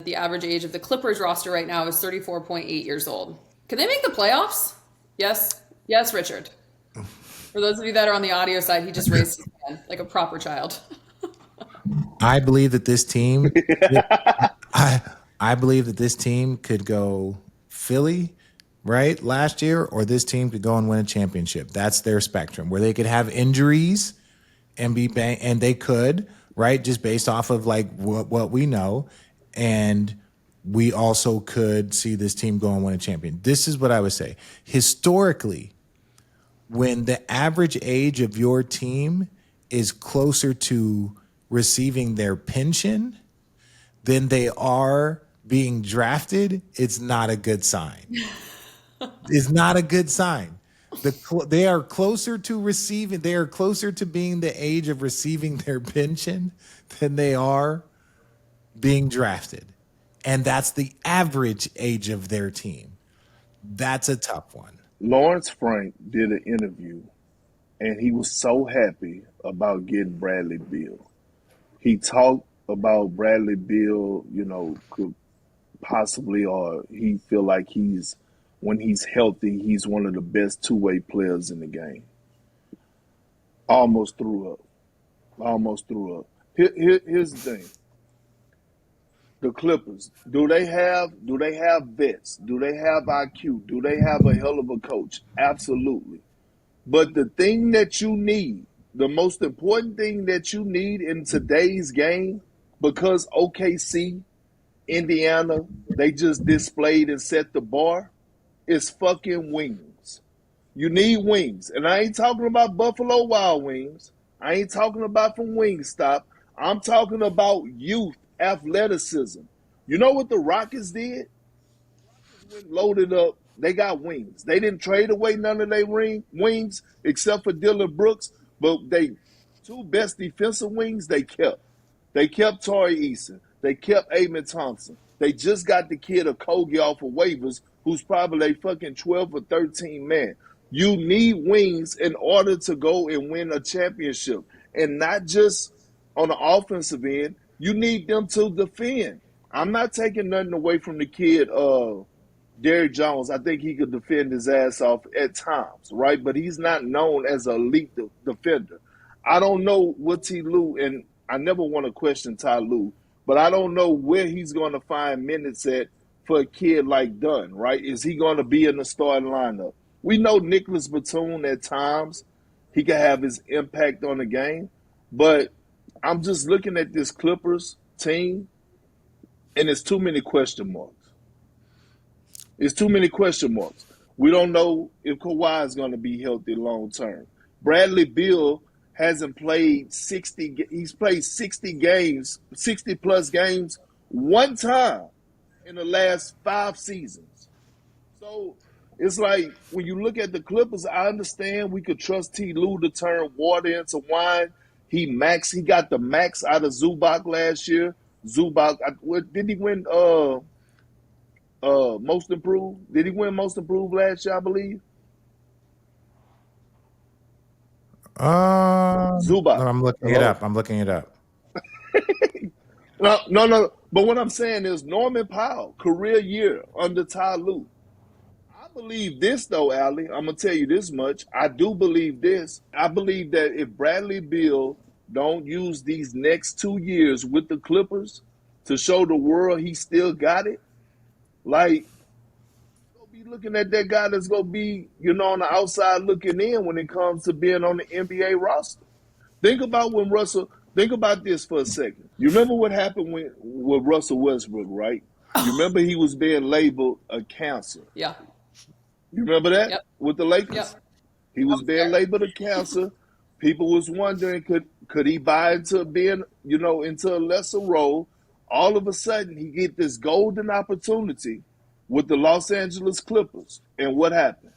the average age of the Clippers roster right now is 34.8 years old. Can they make the playoffs? Yes. Yes, Richard. For those of you that are on the audio side, he just raised his hand like a proper child. I believe that this team I believe that this team could go Philly, right, last year, or this team could go and win a championship. That's their spectrum, where they could have injuries and and they could, right, just based off of like what we know. And we also could see this team go and win a champion. This is what I would say. Historically, when the average age of your team is closer to receiving their pension than they are being drafted, it's not a good sign. It's not a good sign. They are closer to receiving, they are closer to being the age of receiving their pension than they are being drafted. And that's the average age of their team. That's a tough one. Lawrence Frank did an interview, and he was so happy about getting Bradley Beal. He talked about Bradley Beal, could possibly, or he feel like when he's healthy, he's one of the best two-way players in the game. Almost threw up. Here's the thing. The Clippers, do they have vets? Do they have IQ? Do they have a hell of a coach? Absolutely. But the thing that you need, the most important thing that you need in today's game, because OKC, Indiana, they just displayed and set the bar, is fucking wings. You need wings. And I ain't talking about Buffalo Wild Wings. I ain't talking about from Wingstop. I'm talking about youth athleticism. You know what the Rockets did? Went loaded up. They got wings. They didn't trade away none of their wings except for Dylan Brooks, but they two best defensive wings they kept. They kept Torrey Eason. They kept Amen Thompson. They just got the kid Okogie off of waivers, who's probably a fucking 12 or 13 man. You need wings in order to go and win a championship. And not just on the offensive end, you need them to defend. I'm not taking nothing away from the kid, Derrick Jones. I think he could defend his ass off at times, right? But he's not known as an elite defender. I don't know what Ty Lue, and I never want to question Ty Lue, but I don't know where he's going to find minutes at for a kid like Dunn, right? Is he going to be in the starting lineup? We know Nicholas Batum at times, he can have his impact on the game, but I'm just looking at this Clippers team, and it's too many question marks. It's too many question marks. We don't know if Kawhi is going to be healthy long term. Bradley Beal hasn't played 60. He's played 60 games, 60-plus games one time in the last 5 seasons. So it's like when you look at the Clippers, I understand we could trust Ty Lue to turn water into wine. He got the max out of Zubac last year. Zubac, didn't he win most improved? Did he win most improved last year, I believe? Zubac. No, I'm looking it up. No. But what I'm saying is Norman Powell, career year under Ty Lue. I believe this, though, Allie. I'm going to tell you this much. I do believe this. I believe that if Bradley Beal don't use these next 2 years with the Clippers to show the world he still got it, like, you'll be looking at that guy that's going to be, on the outside looking in when it comes to being on the NBA roster. Think about this for a second. You remember what happened with Russell Westbrook, right? You remember he was being labeled a cancer. Yeah. You remember that? Yep. With the Lakers? Yep. He was being labeled a cancer. People was wondering, could he buy into being, into a lesser role? All of a sudden, he get this golden opportunity with the Los Angeles Clippers. And what happened?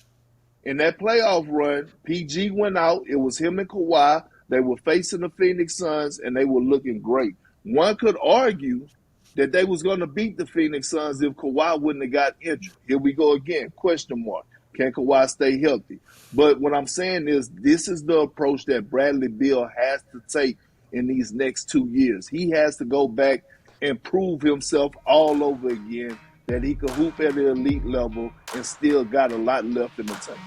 In that playoff run, PG went out. It was him and Kawhi. They were facing the Phoenix Suns, and they were looking great. One could argue that they was going to beat the Phoenix Suns if Kawhi wouldn't have got injured. Here we go again, question mark. Can Kawhi stay healthy? But what I'm saying is this is the approach that Bradley Beal has to take in these next 2 years. He has to go back and prove himself all over again that he could hoop at the elite level and still got a lot left in the tank.